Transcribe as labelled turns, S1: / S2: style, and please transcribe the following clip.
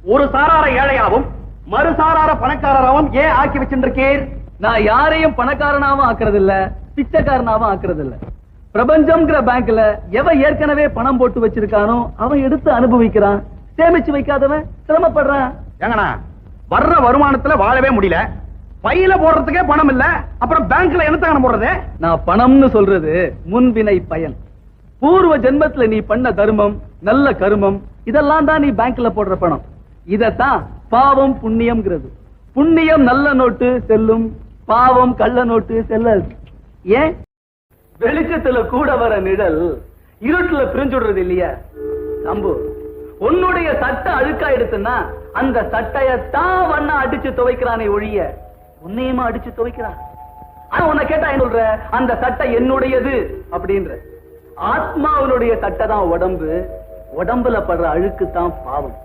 S1: ஒரு சாரார ஏழையாவும் மறுசாரார பணக்காரராவும் ஏன் ஆக்கி வச்சிருக்கீர்?
S2: நான் யாரையும் பணக்காரனாவும் ஆக்குறது இல்ல, பிச்சைக்காரனாவும் ஆக்குறது இல்ல. பிரபஞ்சம்ங்கிற பேங்க்ல எவன் ஏற்கனவே பணம் போட்டு வச்சிருக்கானோ அவன் எடுத்து அனுபவிக்கிறான். சேமிச்சு வைக்காதவன் சிரமப்படுறான்.
S1: ஏங்கண்ணா, வர்ற வருமானத்துல வாழவே முடியல, பையில போடுறதுக்கே பணம் இல்ல, அப்புறம் பேங்க்ல என்னத்தங்க போடுறது?
S2: நான் பணம்னு சொல்றது முன்வினை பயன். பூர்வ ஜென்மத்துல நீ பண்ண தர்மம், நல்ல கருமம், இதெல்லாம் தான் நீ பேங்க்ல போடுற பணம். இதத்தான் பாவம் புண்ணியம்ங்கிறது. புண்ணியம் நல்ல நோட்டு செல்லும், பாவம் கள்ள நோட்டு செல்லாது. ஏன்? வெளிச்சத்துல கூட வர நிழல் இருட்டுல பிரிஞ்சுடுறது இல்லையா? சம்பு, உன்னுடைய சட்டை அழுக்கா எடுத்துன்னா அந்த சட்டையத்தான் வண்ணா அடிச்சு துவைக்கிறானே ஒழிய உன்னையுமா அடிச்சு துவைக்கிறான். ஆனா உன்னை கேட்டா என்ன சொல்ற? அந்த சட்டை என்னுடையது அப்படின்ற. ஆத்மாவுடைய சட்டை தான் உடம்பு, உடம்புல படுற அழுக்கு தான் பாவம்.